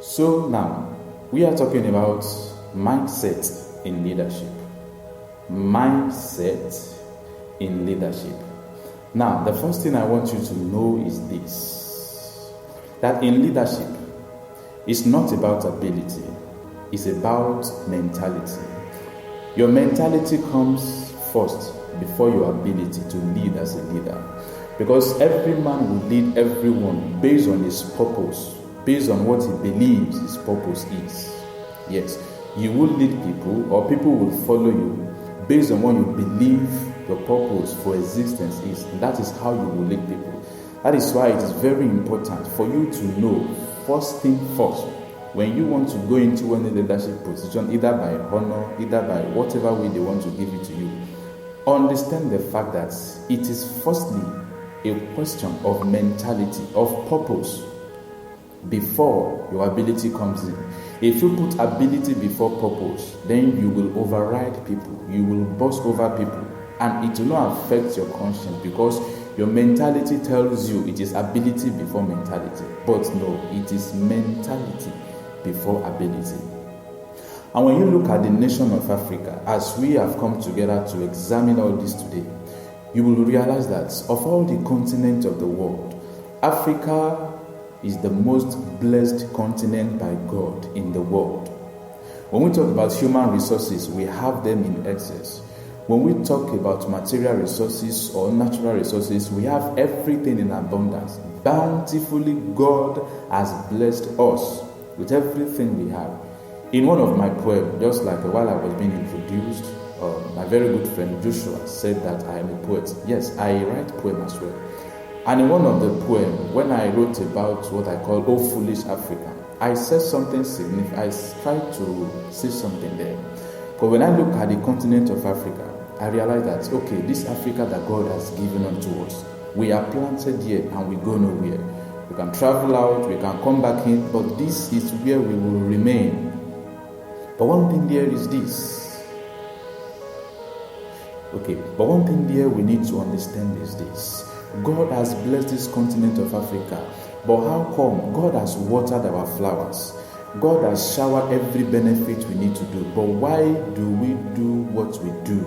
So now, we are talking about mindset in leadership. Mindset in leadership. Now, the first thing I want you to know is this, that in leadership, it's not about ability, it's about mentality. Your mentality comes first before your ability to lead as a leader. Because every man will lead everyone based on his purpose, based on what he believes his purpose is. Yes, you will lead people, or people will follow you based on what you believe your purpose for existence is. And that is how you will lead people. That is why it is very important for you to know, first thing first, when you want to go into any leadership position, either by honor, either by whatever way they want to give it to you, understand the fact that it is firstly a question of mentality, of purpose, before your ability comes in. If you put ability before purpose, then you will override people, you will boss over people, and it will not affect your conscience because your mentality tells you it is ability before mentality. But no, it is mentality before ability. And when you look at the nation of Africa, as we have come together to examine all this today, you will realize that of all the continents of the world, Africa is the most blessed continent by God in the world. When we talk about human resources, we have them in excess. When we talk about material resources or natural resources, we have everything in abundance. Bountifully, God has blessed us with everything we have. In one of my poems, just like while I was being introduced, my very good friend Joshua said that I am a poet. Yes, I write poem as well. And in one of the poems, when I wrote about what I call "Oh Foolish Africa," I said something significant. I tried to say something there. But when I look at the continent of Africa, I realize that, okay, this Africa that God has given unto us, we are planted here and we go nowhere. We can travel out, we can come back in, but this is where we will remain. But one thing there is this. Okay, but one thing there we need to understand is this. God has blessed this continent of Africa, but how come God has watered our flowers? God has showered every benefit we need to do, but why do we do what we do?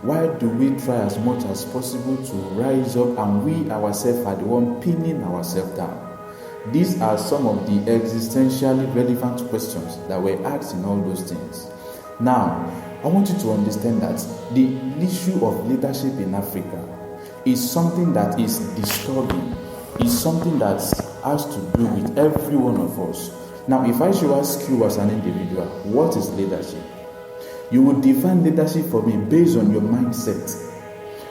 Why do we try as much as possible to rise up and we ourselves are the one pinning ourselves down? These are some of the existentially relevant questions that were asked in all those things. Now, I want you to understand that the issue of leadership in Africa is something that is disturbing, is something that has to do with every one of us. Now, if I should ask you as an individual, what is leadership? You would define leadership for me based on your mindset.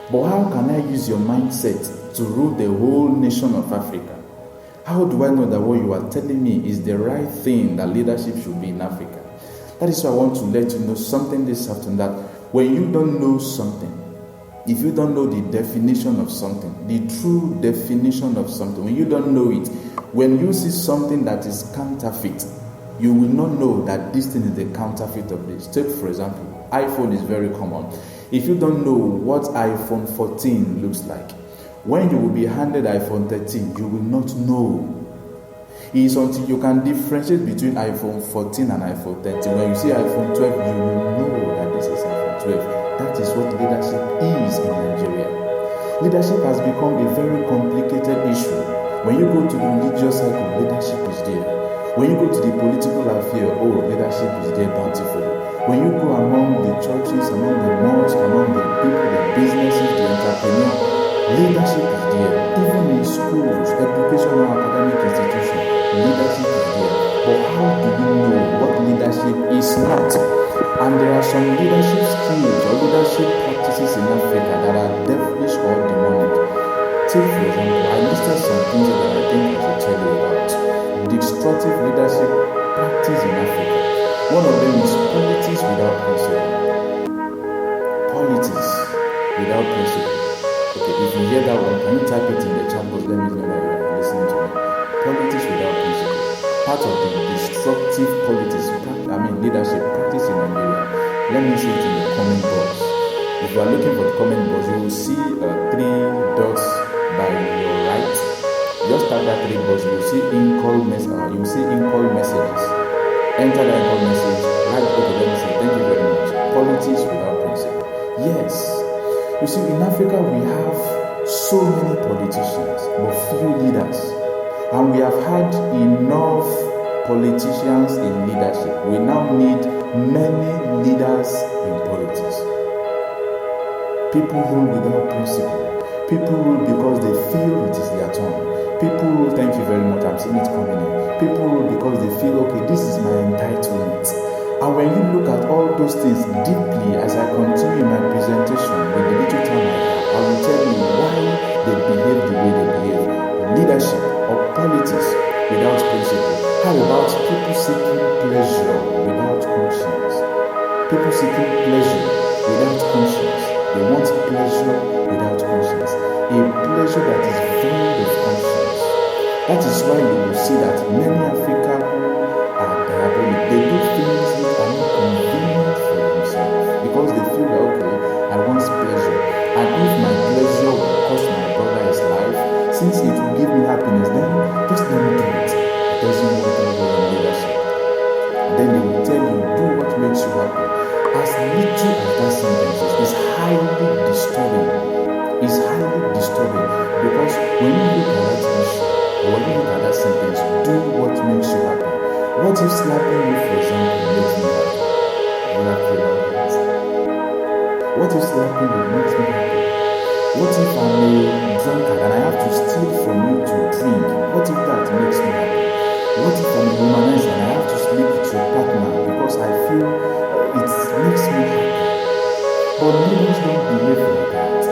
But how can I use your mindset to rule the whole nation of Africa? How do I know that what you are telling me is the right thing that leadership should be in Africa? That is why I want to let you know something this afternoon, that when you don't know something, if you don't know the definition of something, the true definition of something, when you don't know it, when you see something that is counterfeit, you will not know that this thing is the counterfeit of this. Take, for example, iPhone is very common. If you don't know what iPhone 14 looks like, when you will be handed iPhone 13, you will not know. It is until you can differentiate between iPhone 14 and iPhone 13. When you see iPhone 12, you will know that this is iPhone 12. That is what leadership is in Nigeria. Leadership has become a very complicated issue. When you go to the religious cycle, leadership is there. When you go to the political affair, leadership is there bountifully. When you go among the churches, among the mosques, among the people, the businesses, the entrepreneurs, leadership is there. Even in schools, educational and academic institutions, leadership is there. But how do we know what leadership is not? And there are some leadership skills or leadership practices in Africa that are devilish or demonic. Take, for example, I listed some things that I think I should tell you about. Destructive leadership practice in Africa. One of them is politics without principle. Politics without principle. Okay, if you hear that one, can you type it in the chat box? Let me know that you are listening to me. Politics without principle. Part of the destructive politics, leadership practice in Nigeria. Let me see it in the comment box. If you are looking for the comment box, you will see 3 dots by your right. Just tap that 3 box, you will see in-call messages. Enter that in-call message. Right, okay, let me say thank you very much. Politics without principle. Yes. You see, in Africa we have so many politicians, but few leaders. And we have had enough politicians in leadership. We now need many leaders in politics. People rule without principle. People rule because they feel it is their turn. People rule, thank you very much, I'm seeing it coming in. People rule because they feel, okay, this is my entitlement. And when you look at all those things deeply, as I continue my presentation with the little time I have, I will tell you why they behave the way they behave. Leadership or politics without principle. How about people seeking pleasure without conscience? People seeking pleasure without conscience. They want pleasure without conscience. A pleasure that is void of conscience. That is why you will see that many Africans are diabolic. They do things that are not convenient for themselves because they feel that, okay, I want pleasure. And if my pleasure will cost my brother his life, since it will give me happiness, then just let me do it. It doesn't work that way in leadership. Then they will tell you, do what makes you happy. As little as that sentence is highly disturbing. It's highly disturbing because when you look at that issue, or when you look at that sentence, do what makes you happy. What if slapping you, for example, makes me happy? What if slapping you makes me happy? What if I'm a drunkard and I have to steal from you to drink? What if that makes me happy? What if I'm a womanizer and I have to sleep with your partner because I feel it makes me happy? But leaders don't behave like that.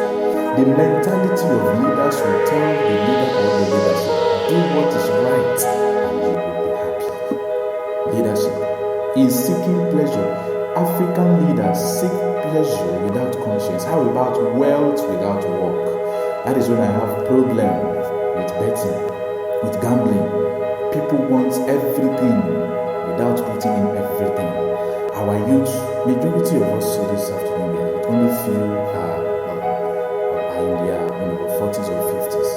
The mentality of leaders will tell the leader or the leadership, do what is right and you will be happy. Leadership is seeking pleasure. African leaders seek pleasure without conscience. How about wealth without work? That is when I have problem with betting, with gambling. People want everything without putting in everything. Our youth, majority of us say this afternoon, only few are in their 40s or 50s.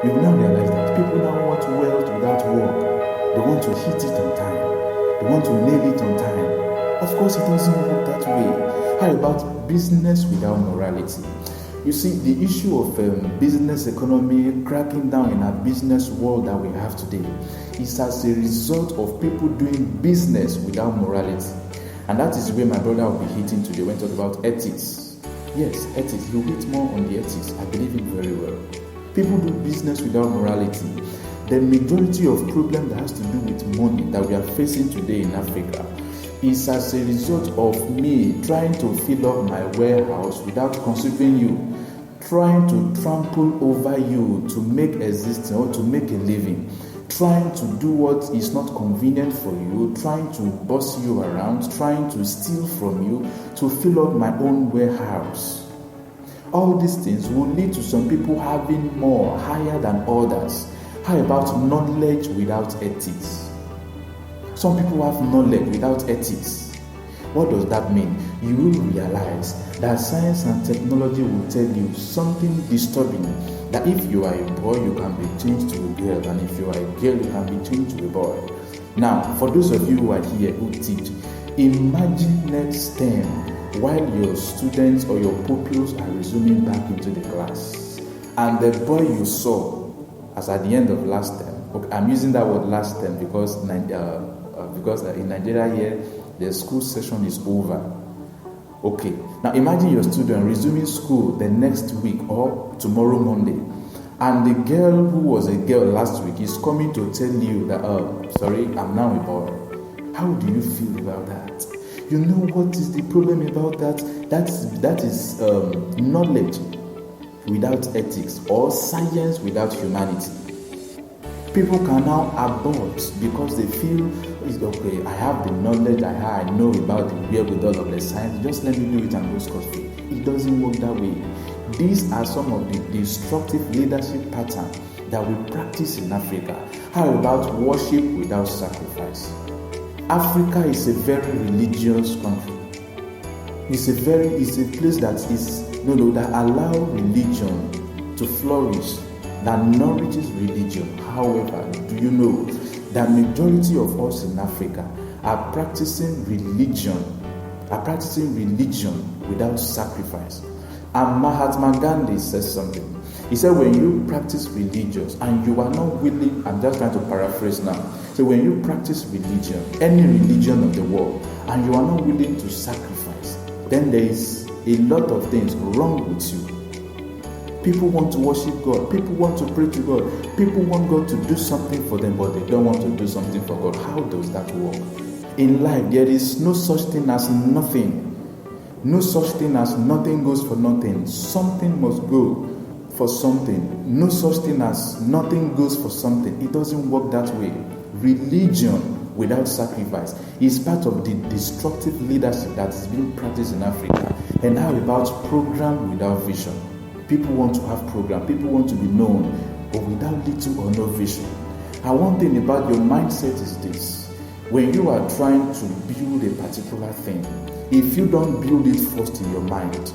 You will now realize that people now want wealth without work. They want to hit it on time. They want to nail it on time. Of course, it doesn't work that way. How about business without morality? You see, the issue of business economy cracking down in our business world that we have today is as a result of people doing business without morality. And that is where my brother will be hitting today when talking about ethics. Yes, ethics. He'll hit more on the ethics. I believe it very well. People do business without morality. The majority of problem that has to do with money that we are facing today in Africa is as a result of me trying to fill up my warehouse without considering you, trying to trample over you to make existence or to make a living, trying to do what is not convenient for you, trying to boss you around, trying to steal from you to fill up my own warehouse. All these things will lead to some people having more, higher than others. How about knowledge without ethics? Some people have knowledge without ethics. What does that mean? You will realize that science and technology will tell you something disturbing, that if you are a boy, you can be changed to a girl, and if you are a girl, you can be changed to a boy. Now, for those of you who are here who teach, imagine next term while your students or your pupils are resuming back into the class, and the boy you saw as at the end of last term, okay, I'm using that word last term because in Nigeria here, the school session is over. Okay, now imagine your student resuming school the next week or tomorrow Monday, and the girl who was a girl last week is coming to tell you that, sorry, I'm now a boy. How do you feel about that? You know what is the problem about that? That is knowledge without ethics, or science without humanity. People can now abort because they feel, it's okay, I have the knowledge, I know about the wherewithal of the science, just let me do it and go scot-free. It doesn't work that way. These are some of the destructive leadership patterns that we practice in Africa. How about worship without sacrifice? Africa is a very religious country. It's a place that allow religion to flourish that nourishes religion. However, do you know that majority of us in Africa are practicing religion without sacrifice? And Mahatma Gandhi says something. He said, when you practice religion and you are not willing, I'm just trying to paraphrase now. So when you practice religion, any religion of the world, and you are not willing to sacrifice, then there is a lot of things wrong with you. People want to worship God. People want to pray to God. People want God to do something for them, but they don't want to do something for God. How does that work? In life, there is no such thing as nothing. No such thing as nothing goes for nothing. Something must go for something. No such thing as nothing goes for something. It doesn't work that way. Religion without sacrifice is part of the destructive leadership that is being practiced in Africa. And how about program without vision? People want to have program. People want to be known, but without little or no vision. And one thing about your mindset is this. When you are trying to build a particular thing, if you don't build it first in your mind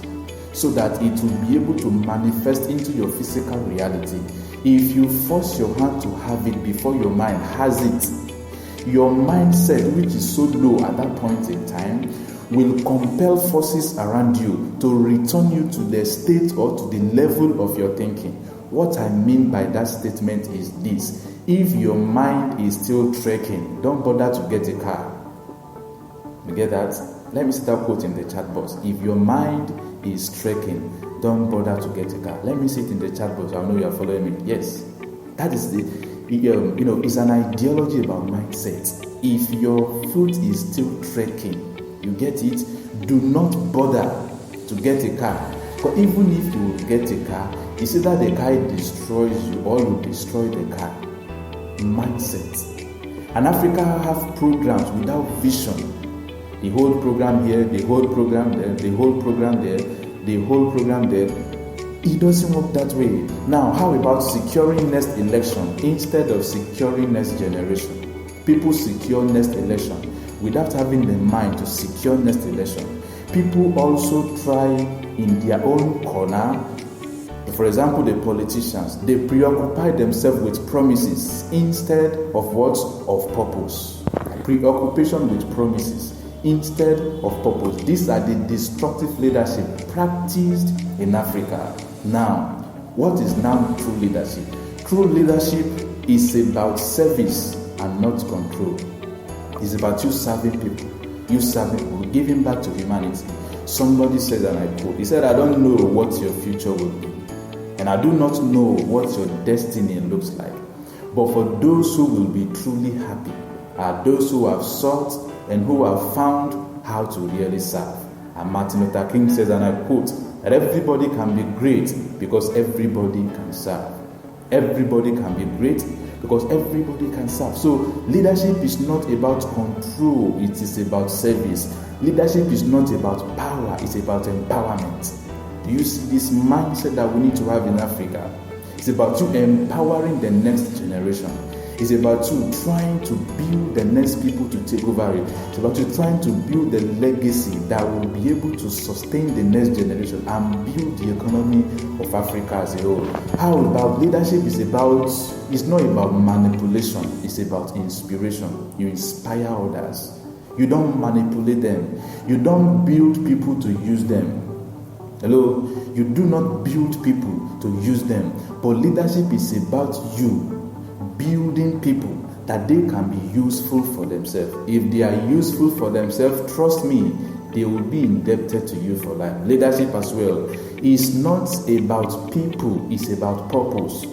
so that it will be able to manifest into your physical reality, if you force your hand to have it before your mind has it, your mindset, which is so low at that point in time, will compel forces around you to return you to the state or to the level of your thinking. What I mean by that statement is this. If your mind is still trekking, don't bother to get a car. You get that? Let me see that quote in the chat box. If your mind is trekking, don't bother to get a car. Let me see it in the chat box. I know you are following me. Yes. That is it's an ideology about mindset. If your foot is still trekking, you get it? Do not bother to get a car. But even if you get a car, it's either the car destroys you or you destroy the car. Mindset. And Africa have programs without vision. The whole program here, the whole program there, the whole program there, the whole program there. It doesn't work that way. Now, how about securing next election instead of securing next generation? People secure next election without having the mind to secure next election. People also try in their own corner. For example, the politicians, they preoccupy themselves with promises instead of what? Of purpose. Preoccupation with promises instead of purpose. These are the destructive leadership practiced in Africa. Now, what is now true leadership? True leadership is about service and not control. It's about you serving people. You serving people, giving back to humanity. Somebody said, and I quote, he said, I don't know what your future will be, and I do not know what your destiny looks like. But for those who will be truly happy are those who have sought and who have found how to really serve. And Martin Luther King says, and I quote, that everybody can be great because everybody can serve. Everybody can be great because everybody can serve. So leadership is not about control, it is about service. Leadership is not about power, it's about empowerment. Do you see this mindset that we need to have in Africa? It's about you empowering the next generation. It's about you trying to build the next people to take over it. It's about you trying to build the legacy that will be able to sustain the next generation and build the economy of Africa as a whole. How about leadership it's not about manipulation, it's about inspiration. You inspire others. You don't manipulate them. You don't build people to use them. Hello? You do not build people to use them. But leadership is about you building people that they can be useful for themselves. If they are useful for themselves, trust me, they will be indebted to you for life. Leadership as well is not about people, it's about purpose.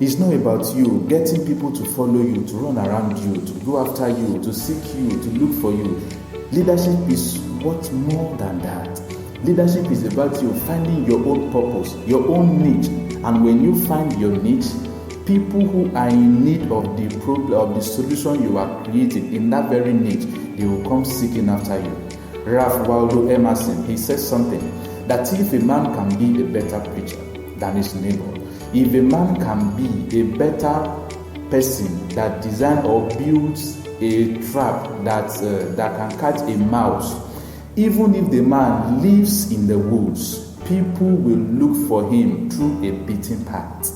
It's not about you getting people to follow you, to run around you, to go after you, to seek you, to look for you. Leadership is what more than that. Leadership is about you finding your own purpose, your own niche. And when you find your niche, people who are in need of the problem, of the solution you are creating in that very niche, they will come seeking after you. Ralph Waldo Emerson, he says something, that if a man can be a better preacher than his neighbor, if a man can be a better person that designs or builds a trap that can catch a mouse, even if the man lives in the woods, people will look for him through a beaten path.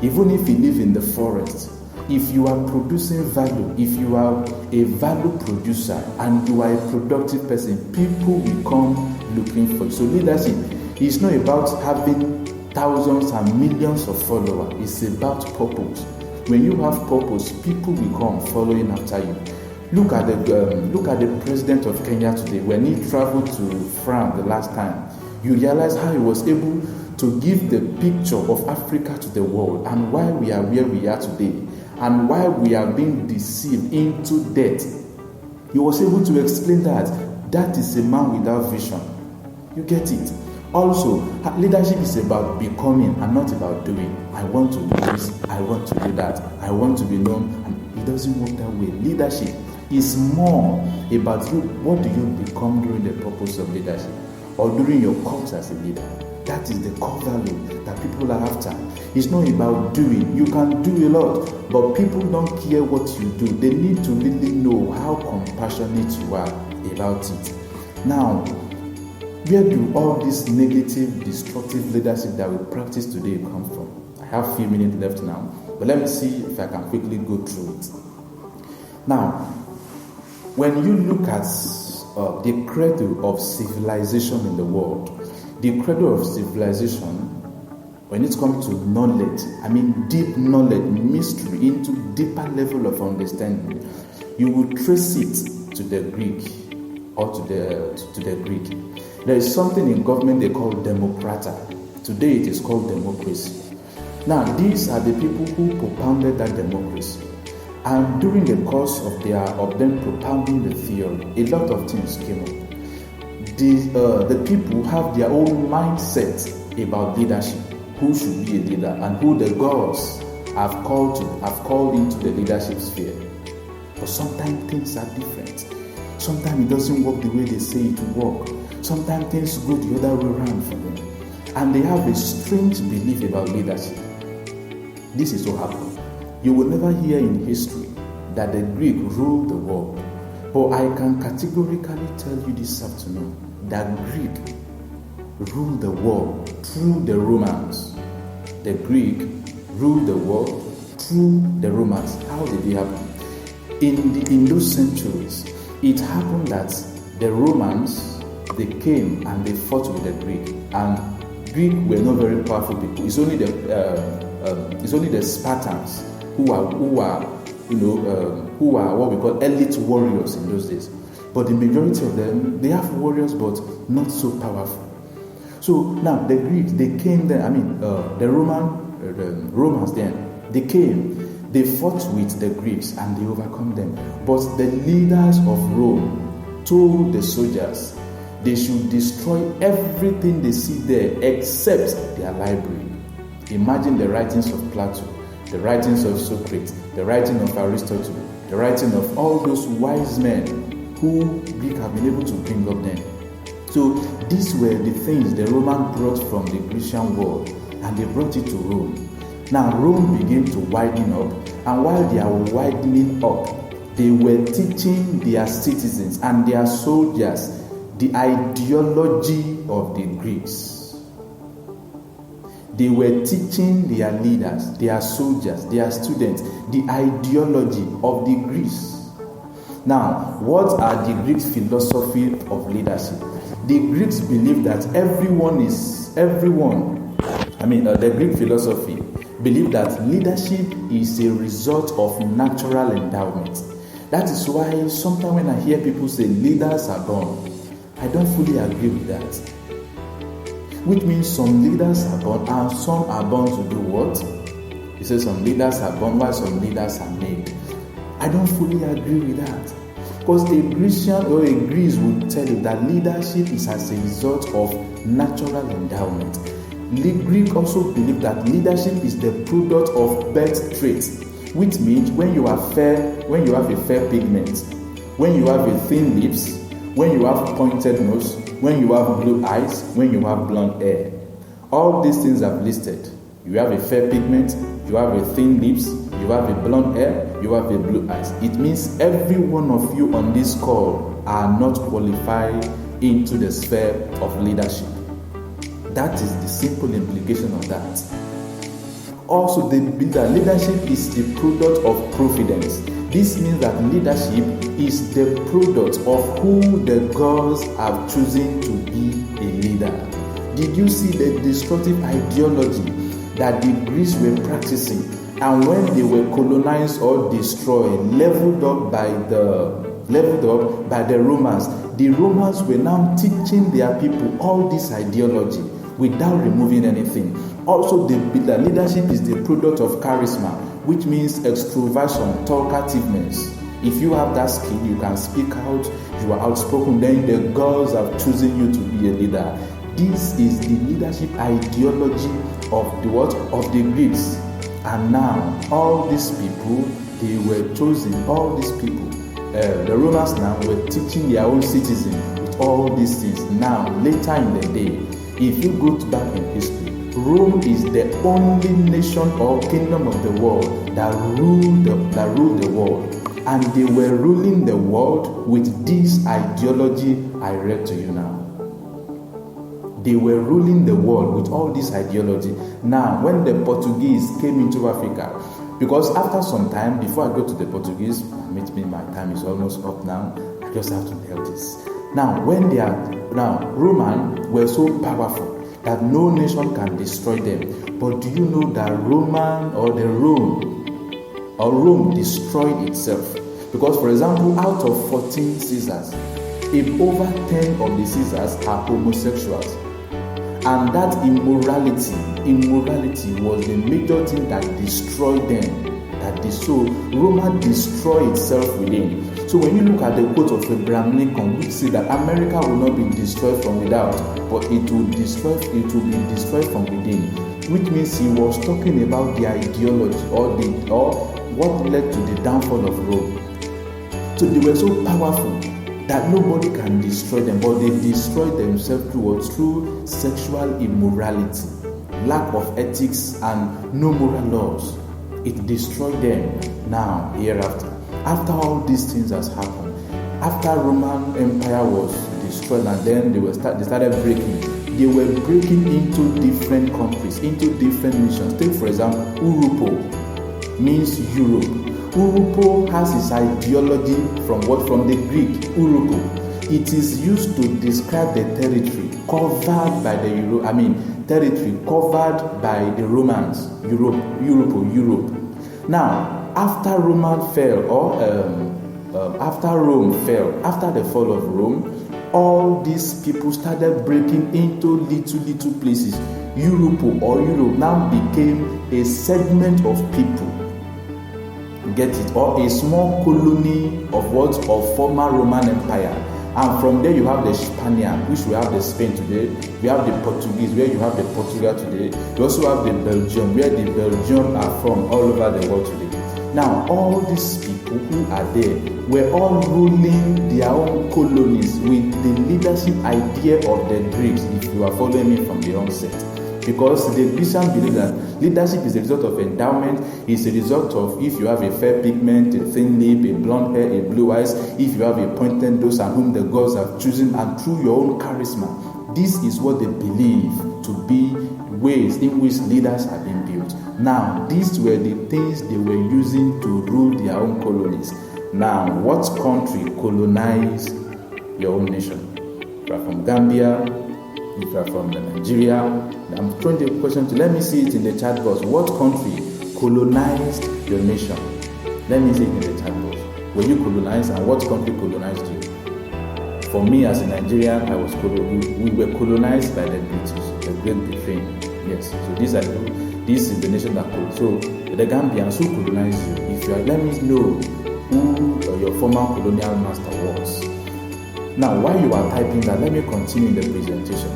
Even if you live in the forest, if you are producing value, if you are a value producer and you are a productive person, people will come looking for you. So leadership is not about having thousands and millions of followers. It's about purpose. When you have purpose, people will come following after you. Look at the president of Kenya today. When he traveled to France the last time, you realize how he was able to give the picture of Africa to the world and why we are where we are today and why we are being deceived into debt. He was able to explain that is a man without vision. You get it? Also, leadership is about becoming and not about doing. I want to do this, I want to do that, I want to be known. And it doesn't work that way. Leadership is more about you. What do you become during the purpose of leadership or during your course as a leader? That is the core value that people are after. It's not about doing. You can do a lot, but people don't care what you do. They need to really know how compassionate you are about it. Now, where do all this negative, destructive leadership that we practice today come from? I have a few minutes left now, but let me see if I can quickly go through it. Now, when you look at the cradle of civilization in the world, the cradle of civilization, when it comes to knowledge, deep knowledge, mystery, into deeper level of understanding, you will trace it to the Greek or to the Greek. There is something in government they call democrata. Today it is called democracy. Now these are the people who propounded that democracy. And during the course of them propounding the theory, a lot of things came up. The people have their own mindset about leadership, who should be a leader and who the gods have called into the leadership sphere. But sometimes things are different. Sometimes it doesn't work the way they say it will work. Sometimes things go the other way around for them. And they have a strange belief about leadership. This is what happened. You will never hear in history that the Greek ruled the world. But I can categorically tell you this afternoon that Greek ruled the world through the Romans. The Greek ruled the world through the Romans. How did it happen? In those centuries, it happened that the Romans, they came and they fought with the Greek, and Greek were not very powerful people. It's only the Spartans who are what we call elite warriors in those days. But the majority of them, they have warriors, but not so powerful. So now the Greeks, they came there. The Romans then, they came, they fought with the Greeks and they overcome them. But the leaders of Rome told the soldiers they should destroy everything they see there except their library. Imagine the writings of Plato, the writings of Socrates, the writing of Aristotle, the writing of all those wise men who Greek have been able to bring up then. So these were the things the Romans brought from the Grecian world and they brought it to Rome. Now Rome began to widen up, and while they are widening up, they were teaching their citizens and their soldiers the ideology of the Greeks. They were teaching their leaders, their soldiers, their students, the ideology of the Greeks. Now, what are the Greeks' philosophy of leadership? The Greeks believe that the Greek philosophy believe that leadership is a result of natural endowment. That is why sometimes when I hear people say leaders are born, I don't fully agree with that. Which means some leaders are born and some are born to do what? He says some leaders are born while some leaders are made. I don't fully agree with that. Because a Grecian or a Greece would tell you that leadership is as a result of natural endowment. The Greek also believe that leadership is the product of birth traits, which means when you are fair, when you have a fair pigment, when you have a thin lips, when you have pointed nose, when you have blue eyes, when you have blonde hair. All these things I've listed. You have a fair pigment, you have a thin lips, you have a blonde hair, you have a blue eyes. It means every one of you on this call are not qualified into the sphere of leadership. That is the simple implication of that. Also, they believe that leadership is the product of providence. This means that leadership is the product of who the gods have chosen to be a leader. Did you see the destructive ideology that the Greeks were practicing? And when they were colonized or destroyed, leveled up by the Romans, the Romans were now teaching their people all this ideology without removing anything. Also, they believe that leadership is the product of charisma, which means extroversion, talkativeness. If you have that skill, you can speak out, you are outspoken, then the gods have chosen you to be a leader. This is the leadership ideology of the Greeks. And now, all these people, they were chosen, all these people, the Romans now were teaching their own citizens with all these things. Now, later in the day, if you go back in history, Rome is the only nation or kingdom of the world that ruled the world. And they were ruling the world with this ideology I read to you now. They were ruling the world with all this ideology. Now, when the Portuguese came into Africa, because after some time, before I go to the Portuguese, my time is almost up now, I just have to tell this. Now, Romans were so powerful that no nation can destroy them. But do you know that Rome destroyed itself? Because, for example, out of 14 Caesars, over 10 of the Caesars are homosexuals. And that immorality was the major thing that destroyed them. So Rome destroyed itself within. So when you look at the quote of Abraham Lincoln, which said that America will not be destroyed from without, but it will be destroyed from within, which means he was talking about the ideology or what led to the downfall of Rome. So they were so powerful that nobody can destroy them, but they destroyed themselves through sexual immorality, lack of ethics, and no moral laws. It destroyed them. Now, hereafter, after all these things has happened, after Roman Empire was destroyed, and then they started breaking. They were breaking into different countries, into different nations. Take, for example, Europe means Europe. Europe has its ideology from the Greek, Europe. It is used to describe the territory covered by the Romans, Europe. Now, after Rome fell, after the fall of Rome, all these people started breaking into little places. Europe now became a segment of people. Get it? Or a small colony of former Roman Empire. And from there you have the Spaniard, which we have the Spain today. We have the Portuguese, where you have the Portugal today. You also have the Belgium, where the Belgium are from all over the world today. Now, all these people who are there were all ruling their own colonies with the leadership idea of the Greeks, if you are following me from the onset. Because the Christian believe that leadership is a result of endowment, is a result of if you have a fair pigment, a thin lip, a blonde hair, a blue eyes, if you have a pointed nose and whom the gods have chosen, and through your own charisma. This is what they believe to be ways in which leaders have been built. Now, these were the things they were using to rule their own colonies. Now, what country colonized your own nation? If you are from Gambia, if you are from Nigeria, I'm throwing the question to, let me see it in the chat box. What country colonized your nation? Let me see it in the chat box. Were you colonized, and what country colonized you? For me as a Nigerian, we were colonized by the British, the Great Britain. Yes, so this is the nation that colonized. So the Gambians who colonized you, if you are, let me know who your former colonial master was. Now, while you are typing that, let me continue in the presentation.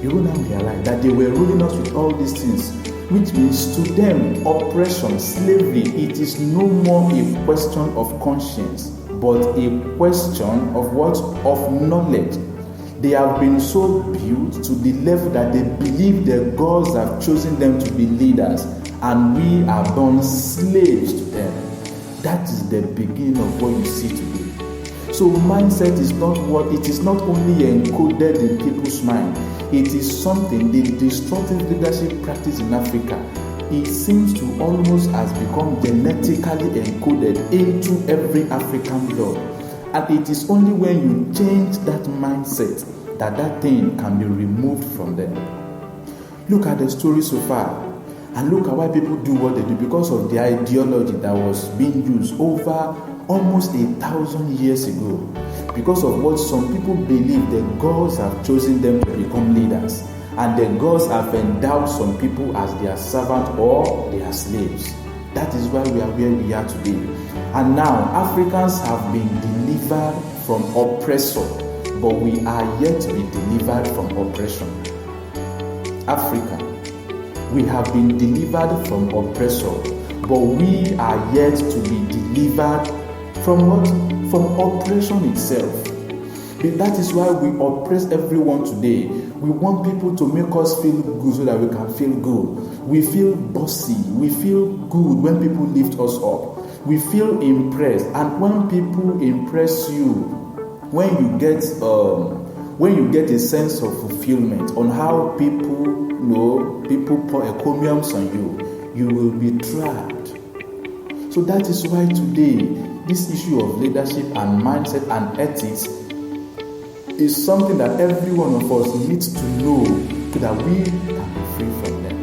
You will now realize that they were ruling us with all these things, which means to them, oppression, slavery, it is no more a question of conscience, but a question of what? Of knowledge. They have been so built to the level that they believe their gods have chosen them to be leaders, and we are born slaves to them. That is the beginning of what you see today. So mindset is not only encoded in people's mind. It is something, the destructive leadership practice in Africa it seems to almost has become genetically encoded into every African blood. And it is only when you change that mindset that thing can be removed from them. Look at the story so far, and look at why people do what they do, because of the ideology that was being used over almost 1,000 years ago. Because of what some people believe, the gods have chosen them to become leaders, and the gods have endowed some people as their servant or their slaves. That is why we are where we are today. And now Africans have been delivered from oppressor, but we are yet to be delivered from oppression. Africa, we have been delivered from oppressor, but we are yet to be delivered from what? From oppression itself. That is why we oppress everyone today. We want people to make us feel good so that we can feel good. We feel bossy. We feel good when people lift us up. We feel impressed. And when people impress you, when you get a sense of fulfillment on how people pour encomiums on you, you will be trapped. So that is why today, this issue of leadership and mindset and ethics is something that every one of us needs to know so that we can be free from them.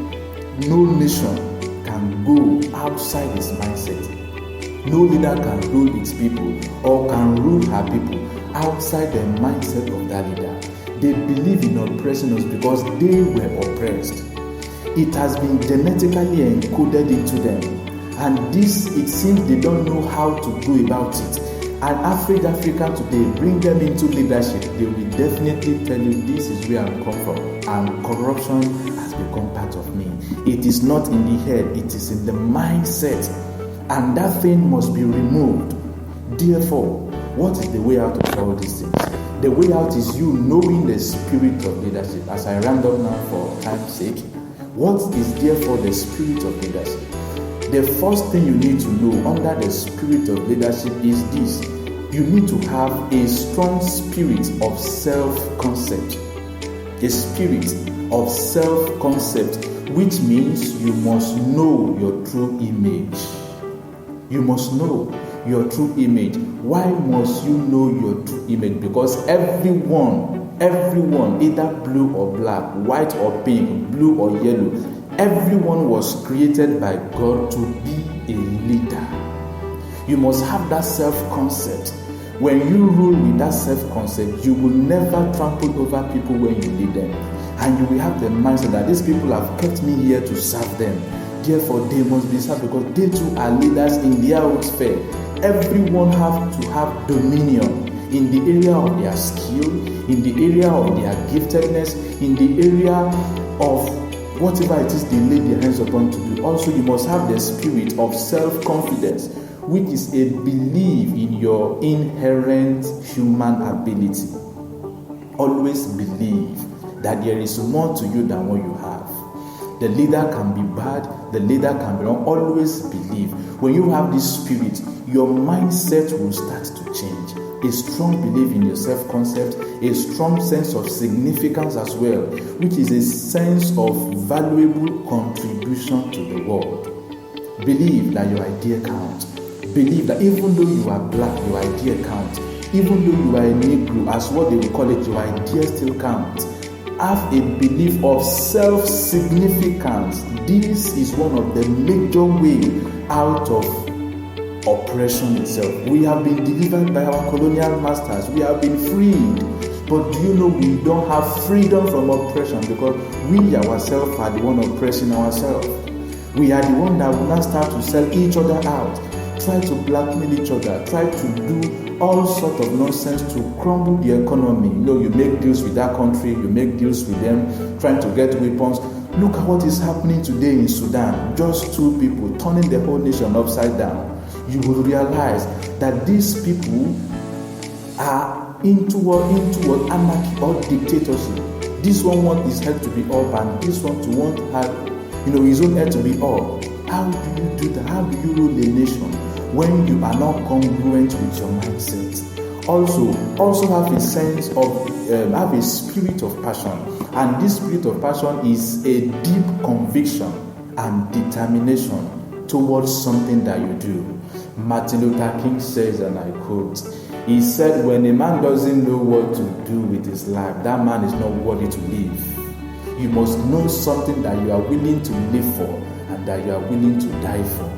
No nation can go outside its mindset. No leader can rule its people or can rule her people outside the mindset of that leader. They believe in oppressing us because they were oppressed. It has been genetically encoded into them. And this, it seems they don't know how to go about it. And Africa today, bring them into leadership, they will definitely tell you, this is where I'm come from. And corruption has become part of me. It is not in the head, it is in the mindset. And that thing must be removed. Therefore, what is the way out of all these things? The way out is you knowing the spirit of leadership. As I round up now for time's sake, what is therefore the spirit of leadership? The first thing you need to know under the spirit of leadership is this. You need to have a strong spirit of self-concept. A spirit of self-concept, which means you must know your true image. You must know your true image. Why must you know your true image? Because everyone, either blue or black, white or pink, blue or yellow, everyone was created by God to be a leader. You must have that self-concept. When you rule with that self-concept, you will never trample over people when you lead them. And you will have the mindset that these people have kept me here to serve them. Therefore, they must be served because they too are leaders in their own sphere. Everyone have to have dominion in the area of their skill, in the area of their giftedness, in the area of whatever it is they lay their hands upon to do. Also, you must have the spirit of self-confidence, which is a belief in your inherent human ability. Always believe that there is more to you than what you have. The leader can be bad, the leader can be wrong. Always believe. When you have this spirit, your mindset will start to change. A strong belief in your self-concept, a strong sense of significance as well, which is a sense of valuable contribution to the world. Believe that your idea counts. Believe that even though you are black, your idea counts. Even though you are a Negro, as what they will call it, your idea still counts. Have a belief of self-significance. This is one of the major ways out of oppression itself. We have been delivered by our colonial masters. We have been freed. But do you know we don't have freedom from oppression because we ourselves are the one oppressing ourselves. We are the one that will now start to sell each other out, try to blackmail each other, try to do all sorts of nonsense to crumble the economy. You make deals with that country, you make deals with them, trying to get weapons. Look at what is happening today in Sudan. Just two people turning the whole nation upside down. You will realize that these people are into anarchy or dictatorship. This one wants his head to be up, and this one to want his own head to be up. How do you do that? How do you rule a nation when you are not congruent with your mindset? Also have a sense of have a spirit of passion, and this spirit of passion is a deep conviction and determination towards something that you do. Martin Luther King says, and I quote, he said, when a man doesn't know what to do with his life, that man is not worthy to live. You must know something that you are willing to live for and that you are willing to die for.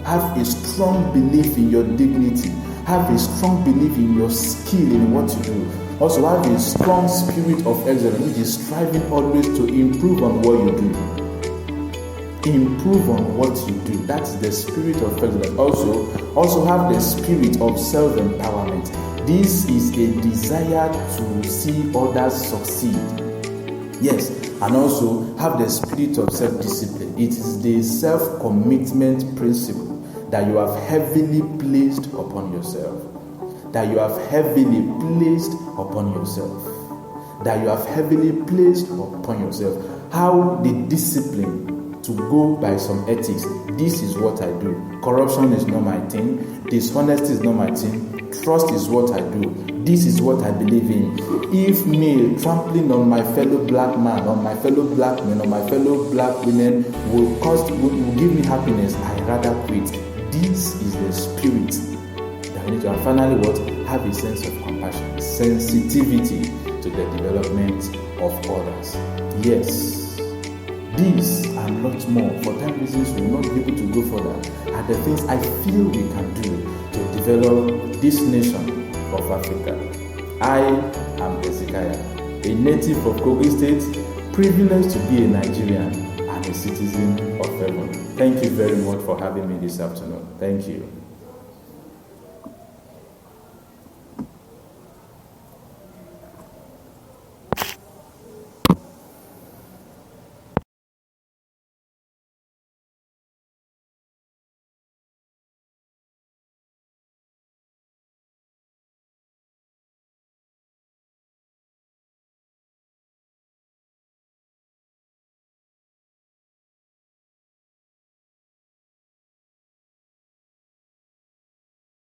Have a strong belief in your dignity. Have a strong belief in your skill in what you do. Also have a strong spirit of excellence, which is striving always to improve on what you do. Improve on what you do. That's the spirit of excellence. Also have the spirit of self-empowerment. This is a desire to see others succeed. Yes, and also have the spirit of self-discipline. It is the self-commitment principle that you have heavily placed upon yourself. That you have heavily placed upon yourself. That you have heavily placed upon yourself. How the discipline to go by some ethics. This is what I do. Corruption is not my thing. Dishonesty is not my thing. Trust is what I do. This is what I believe in. If me trampling on my fellow black man, on my fellow black men, on my fellow black women will give me happiness, I rather quit. This is the spirit that we need to. And finally, what? Have a sense of compassion, sensitivity to the development of others. Yes. These and lots more, for time reasons, we will not be able to go further, are the things I feel we can do to develop this nation of Africa. I am Hezekiah, a native of Kogi State, privileged to be a Nigerian and a citizen of heaven. Thank you very much for having me this afternoon. Thank you.